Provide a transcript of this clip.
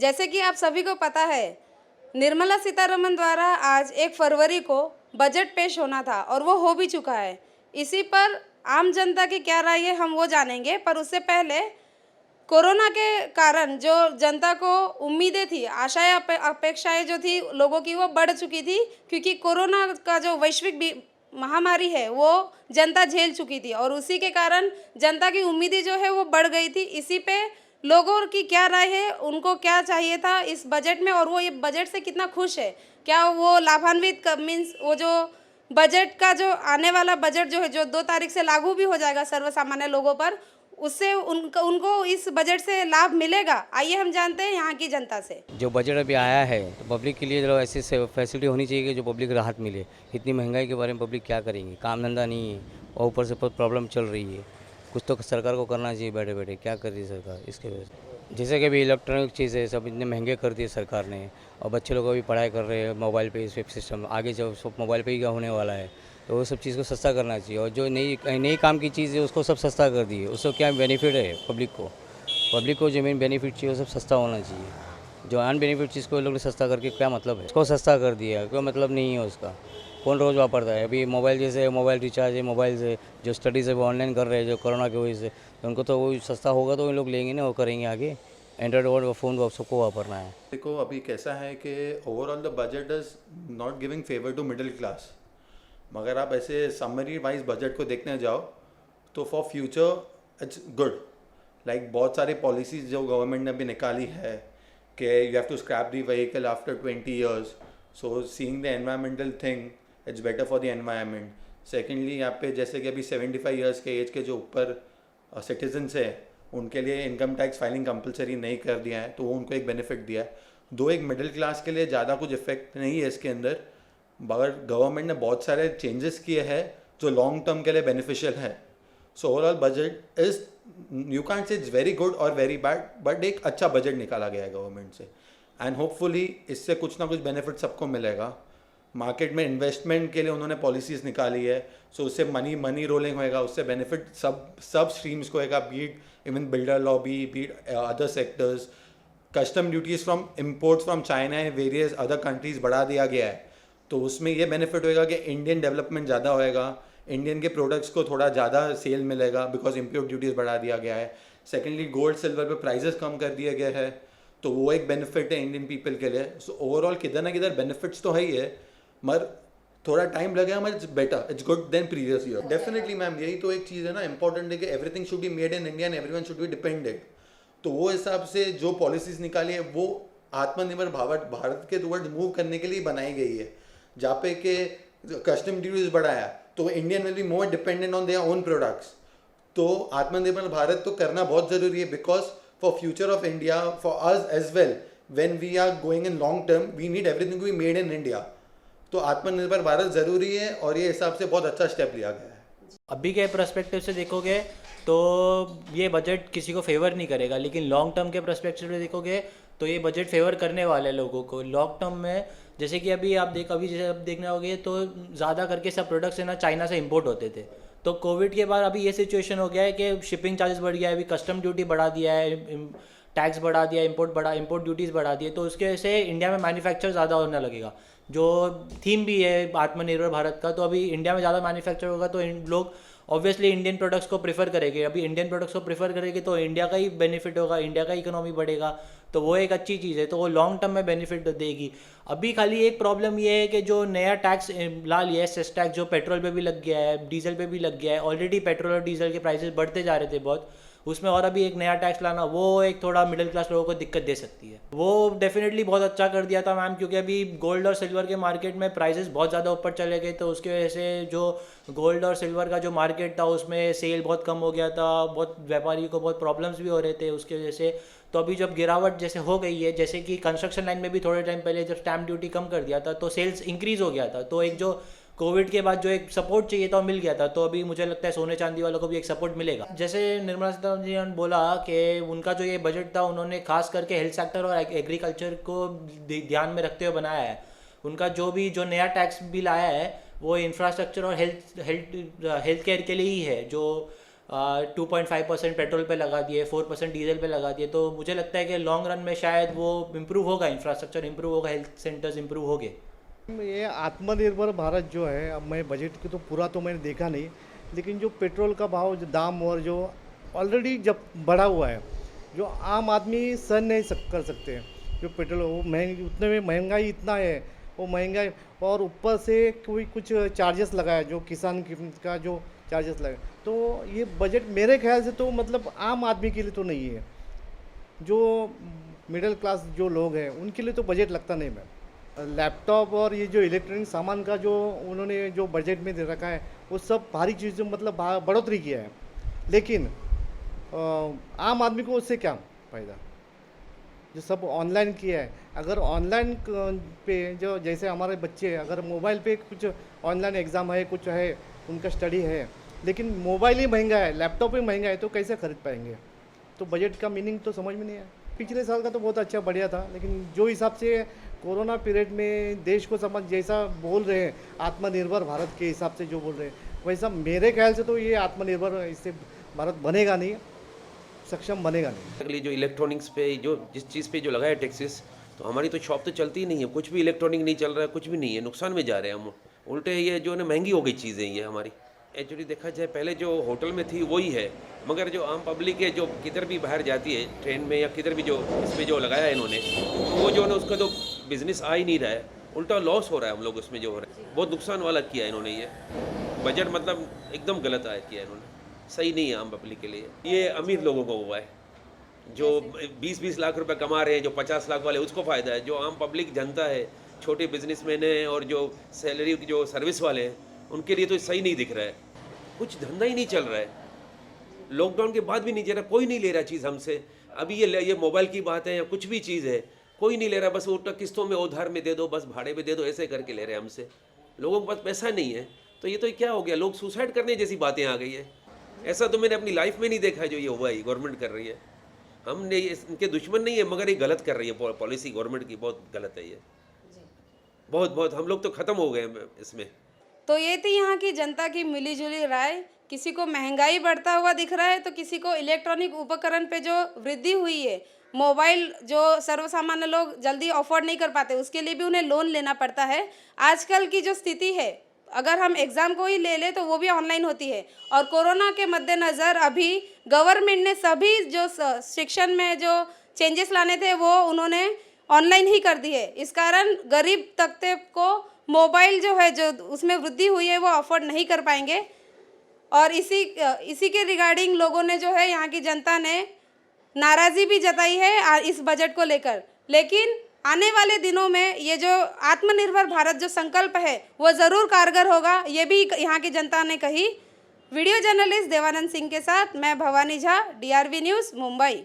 जैसे कि आप सभी को पता है, निर्मला सीतारमण द्वारा आज 1 फरवरी को बजट पेश होना था और वो हो भी चुका है। इसी पर आम जनता की क्या राय है हम वो जानेंगे, पर उससे पहले कोरोना के कारण जो जनता को उम्मीदें थी, आशाएं अपेक्षाएं जो थी लोगों की, वो बढ़ चुकी थी, क्योंकि कोरोना का जो वैश्विक महामारी है वो जनता झेल चुकी थी और उसी के कारण जनता की उम्मीदें जो है वो बढ़ गई थी। इसी पे लोगों की क्या राय है, उनको क्या चाहिए था इस बजट में और वो ये बजट से कितना खुश है, क्या वो लाभान्वित मीन्स वो जो बजट का जो आने वाला बजट जो है जो 2 तारीख से लागू भी हो जाएगा सर्वसामान्य लोगों पर, उससे उनको इस बजट से लाभ मिलेगा। आइए हम जानते हैं यहाँ की जनता से। जो बजट अभी आया है तो पब्लिक के लिए जो ऐसी फैसिलिटी होनी चाहिए कि जो पब्लिक राहत मिले। इतनी महंगाई के बारे में पब्लिक क्या करेंगे, काम धंधा नहीं है और ऊपर से बहुत प्रॉब्लम चल रही है। कुछ तो सरकार को करना चाहिए, बैठे बैठे क्या कर रही है सरकार इसके वजह से। जैसे कि अभी इलेक्ट्रॉनिक चीज़ें सब इतने महंगे कर दिए सरकार ने और बच्चे लोग अभी पढ़ाई कर रहे हैं मोबाइल पे, इस सिस्टम आगे जब सब मोबाइल पे ही होने वाला है, तो वो सब चीज़ को सस्ता करना चाहिए। और जो नई नई काम की चीज़ है उसको सब सस्ता कर दिए, उसको क्या बेनिफिट है पब्लिक को जो मेन बेनिफिट चाहिए वो सब सस्ता होना चाहिए। जो अनबेनिफिट चीज़ को लोग ने सस्ता करके क्या मतलब है, उसको सस्ता कर दिया, कोई मतलब नहीं है उसका। कौन रोज़ वापरता है? अभी मोबाइल जैसे मोबाइल रिचार्ज है, मोबाइल से जो स्टडीज़ है वो ऑनलाइन कर रहे हैं जो कोरोना की वजह से, तो उनको तो वो सस्ता होगा तो वो लोग लेंगे ना, वो करेंगे आगे। एंड्रॉइड और फ़ोन सबको वापरना है। देखो अभी कैसा है कि overall the budget is not giving favour to middle class. मगर आप ऐसे समरी वाइज बजट को देखने जाओ तो for future it's good. Like बहुत सारी पॉलिसीज़ जो गवर्नमेंट ने अभी निकाली है कि you have to scrap the vehicle after 20 years, so seeing the environmental thing it's better for the environment. Secondly यहाँ पे जैसे कि अभी 75 ईयर्स के एज के जो ऊपर सिटीजन्स है उनके लिए इनकम टैक्स फाइलिंग कंपलसरी नहीं कर दिया है, तो वो उनको एक बेनिफिट दिया है। दो एक मिडिल क्लास के लिए ज़्यादा कुछ इफेक्ट नहीं है इसके अंदर, मगर गवर्नमेंट ने बहुत सारे चेंजेस किए हैं जो लॉन्ग टर्म के लिए बेनिफिशियल है। So overall budget is, you can't से इट्स वेरी गुड और वेरी बैड, बट एक अच्छा बजट निकाला गया है गवर्नमेंट से एंड होपफुली इससे कुछ ना कुछ बेनिफिट सबको मिलेगा। मार्केट में इन्वेस्टमेंट के लिए उन्होंने पॉलिसीज़ निकाली है, सो उससे मनी रोलिंग होएगा, उससे बेनिफिट सब स्ट्रीम्स को होएगा, beat even builder lobby, beat other sectors. Custom duties from imports from China and various other countries बढ़ा दिया गया है, तो उसमें ये बेनिफिट होएगा कि इंडियन डेवलपमेंट ज़्यादा होएगा, इंडियन के प्रोडक्ट्स को थोड़ा ज़्यादा सेल मिलेगा बिकॉज इम्पोर्ट ड्यूटीज़ बढ़ा दिया गया है। सेकेंडली गोल्ड सिल्वर पे प्राइजेस कम कर दिए गए हैं, तो वो एक बेनिफिट है इंडियन पीपल के लिए। सो ओवरऑल किधर ना किधर बेनिफिट्स तो है ही है, मगर थोड़ा टाइम लगेगा, मगर it's better, it's good than previous year. Definitely ma'am, यही तो एक चीज़ है ना इंपॉर्टेंट है कि everything should be made in India and everyone should be dependent. तो वो हिसाब से जो पॉलिसीज़ निकाली है वो आत्मनिर्भर भारत के टुवर्ड्स मूव करने के लिए बनाई गई है, जहाँ पे कि कस्टम ड्यूटीज बढ़ाया तो Indian will be more dependent on their own products. तो आत्मनिर्भर भारत तो करना बहुत ज़रूरी है because for future of India, for us as well, when we are going in long term we need everything to be made in India. तो आत्मनिर्भर भारत ज़रूरी है और ये हिसाब से बहुत अच्छा स्टेप लिया गया है। अभी के पर्सपेक्टिव से देखोगे तो ये बजट किसी को फेवर नहीं करेगा, लेकिन लॉन्ग टर्म के पर्सपेक्टिव से देखोगे तो ये बजट फेवर करने वाले लोगों को लॉन्ग टर्म में। जैसे कि अभी जैसे आप देखने होगे तो ज़्यादा करके सब प्रोडक्ट्स है ना चाइना से इंपोर्ट होते थे, तो कोविड के बाद अभी ये सिचुएशन हो गया है कि शिपिंग चार्जेस बढ़ गया है, अभी कस्टम ड्यूटी बढ़ा दिया है, टैक्स बढ़ा दिया, इंपोर्ट ड्यूटीज़ बढ़ा दी है, तो उसके वजह से इंडिया में मैन्युफैक्चर ज़्यादा होने लगेगा। जो थीम भी है आत्मनिर्भर भारत का, तो अभी इंडिया में ज़्यादा मैन्युफैक्चर होगा तो लोग ऑब्वियसली इंडियन प्रोडक्ट्स को प्रीफर करेंगे। अभी इंडियन प्रोडक्ट्स को प्रीफर करेंगे तो इंडिया का ही बेनिफिट होगा, इंडिया का इकोनॉमी बढ़ेगा, तो वो एक अच्छी चीज़ है, तो वो लॉन्ग टर्म में बेनिफिट देगी। अभी खाली एक प्रॉब्लम ये है कि जो नया टैक्स ला लिया है, सेस टैक्स, जो पेट्रोल पे भी लग गया है, डीजल पे भी लग गया है, ऑलरेडी पेट्रोल और डीजल के प्राइसेस बढ़ते जा रहे थे बहुत, उसमें और अभी एक नया टैक्स लाना वो एक थोड़ा मिडिल क्लास लोगों को दिक्कत दे सकती है। वो डेफिनेटली बहुत अच्छा कर दिया था मैम, क्योंकि अभी गोल्ड और सिल्वर के मार्केट में प्राइसेस बहुत ज़्यादा ऊपर चले गए, तो उसकी वजह से जो गोल्ड और सिल्वर का जो मार्केट था उसमें सेल बहुत कम हो गया था, बहुत व्यापारियों को बहुत प्रॉब्लम्स भी हो रहे थे उसकी वजह से। तो अभी जब गिरावट जैसे हो गई है, जैसे कि कंस्ट्रक्शन लाइन में भी थोड़े टाइम पहले जब स्टैम्प ड्यूटी कम कर दिया था तो सेल्स इंक्रीज़ हो गया था, तो एक जो कोविड के बाद जो एक सपोर्ट चाहिए था वो मिल गया था, तो अभी मुझे लगता है सोने चांदी वालों को भी एक सपोर्ट मिलेगा। जैसे निर्मला सीतारमण जी ने बोला कि उनका जो ये बजट था उन्होंने खास करके हेल्थ सेक्टर और एग्रीकल्चर को ध्यान में रखते हुए बनाया है। उनका जो नया टैक्स बिल आया है वो इंफ्रास्ट्रक्चर और हेल्थ केयर के लिए ही है, जो 2.5% पेट्रोल पे लगा दिए, 4% डीजल पे लगा दिए, तो मुझे लगता है कि लॉन्ग रन में शायद वो इम्प्रूव होगा, इंफ्रास्ट्रक्चर इम्प्रूव होगा, हेल्थ सेंटर्स इम्प्रूव होंगे। ये आत्मनिर्भर भारत जो है, अब मैं बजट की तो पूरा तो मैंने देखा नहीं, लेकिन जो पेट्रोल का भाव, जो दाम और जो ऑलरेडी जब बढ़ा हुआ है, जो आम आदमी सहन नहीं कर सकते हैं, जो पेट्रोल वो महंगी, उतने में महंगाई इतना है, वो महंगाई और ऊपर से कोई कुछ चार्जेस लगाया, जो किसान का जो चार्जेस लगाए, तो ये बजट मेरे ख्याल से तो मतलब आम आदमी के लिए तो नहीं है। जो मिडिल क्लास जो लोग हैं उनके लिए तो बजट लगता नहीं। मैं लैपटॉप और ये जो इलेक्ट्रॉनिक सामान का जो उन्होंने जो बजट में दे रखा है, वो सब भारी चीज़ों मतलब बढ़ोतरी किया है, लेकिन आम आदमी को उससे क्या फ़ायदा, जो सब ऑनलाइन किया है। अगर ऑनलाइन पे जो जैसे हमारे बच्चे अगर मोबाइल पे कुछ ऑनलाइन एग्ज़ाम है, कुछ है, उनका स्टडी है, लेकिन मोबाइल ही महंगा है, लैपटॉप ही महंगा है, तो कैसे खरीद पाएंगे? तो बजट का मीनिंग तो समझ में नहीं आया। पिछले साल का तो बहुत अच्छा बढ़िया था, लेकिन जो हिसाब से कोरोना पीरियड में देश को समझ जैसा बोल रहे हैं, आत्मनिर्भर भारत के हिसाब से जो बोल रहे हैं, वैसा मेरे ख्याल से तो ये आत्मनिर्भर इससे भारत बनेगा नहीं, सक्षम बनेगा नहीं। अगली जो इलेक्ट्रॉनिक्स पे जो जिस चीज़ पे जो लगाए टैक्सेस, तो हमारी तो शॉप तो चलती ही नहीं है, कुछ भी इलेक्ट्रॉनिक नहीं चल रहा है, कुछ भी नहीं है, नुकसान में जा रहे हैं हम। उल्टे ये जो है महंगी हो गई चीज़ें ये हमारी। एक्चुअली देखा जाए पहले जो होटल में थी वही है, मगर जो आम पब्लिक है जो किधर भी बाहर जाती है ट्रेन में या किधर भी, जो इसमें जो लगाया है इन्होंने, तो वो जो है ना उसका तो बिज़नेस आ ही नहीं रहा है, उल्टा लॉस हो रहा है हम लोग उसमें जो हो रहा है। बहुत नुकसान वाला किया इन्होंने ये बजट, मतलब एकदम गलत आया किया इन्होंने, सही नहीं है आम पब्लिक के लिए। ये अमीर लोगों को हुआ है, जो 20-20 लाख रुपए कमा रहे हैं, जो 50 लाख वाले उसको फ़ायदा है। जो आम पब्लिक जनता है, छोटे बिजनेसमैन हैं और जो सैलरी जो सर्विस वाले हैं, उनके लिए तो सही नहीं दिख रहा है। कुछ धंधा ही नहीं चल रहा है, लॉकडाउन के बाद भी नहीं दे रहा, कोई नहीं ले रहा चीज़ हमसे। अभी ये मोबाइल की बात है या कुछ भी चीज़ है, कोई नहीं ले रहा, बस उल्टा किस्तों में उधार में दे दो, बस भाड़े पे दे दो, ऐसे करके ले रहे हैं हमसे। लोगों के पास पैसा नहीं है, तो ये तो क्या हो गया, लोग सुसाइड करने जैसी बातें आ गई है। ऐसा तो मैंने अपनी लाइफ में नहीं देखा है जो ये हुआ है, गवर्नमेंट कर रही है। हमने इनके दुश्मन नहीं है, मगर ये गलत कर रही है, पॉलिसी गवर्नमेंट की बहुत गलत है ये, बहुत बहुत। हम लोग तो ख़त्म हो गए हैं इसमें। तो ये थी यहाँ की जनता की मिलीजुली राय। किसी को महंगाई बढ़ता हुआ दिख रहा है, तो किसी को इलेक्ट्रॉनिक उपकरण पे जो वृद्धि हुई है, मोबाइल जो सर्वसामान्य लोग जल्दी अफोर्ड नहीं कर पाते, उसके लिए भी उन्हें लोन लेना पड़ता है। आजकल की जो स्थिति है, अगर हम एग्ज़ाम को ही ले लें तो वो भी ऑनलाइन होती है, और कोरोना के मद्देनज़र अभी गवर्नमेंट ने सभी जो शिक्षण में जो चेंजेस लाने थे वो उन्होंने ऑनलाइन ही कर दिए। इस कारण गरीब तबके को मोबाइल जो है, जो उसमें वृद्धि हुई है, वो अफोर्ड नहीं कर पाएंगे। और इसी के रिगार्डिंग लोगों ने जो है, यहाँ की जनता ने नाराज़ी भी जताई है इस बजट को लेकर। लेकिन आने वाले दिनों में ये जो आत्मनिर्भर भारत जो संकल्प है, वो ज़रूर कारगर होगा, ये भी यहाँ की जनता ने कही। वीडियो जर्नलिस्ट देवानंद सिंह के साथ मैं भवानी झा, DRV न्यूज़, मुंबई।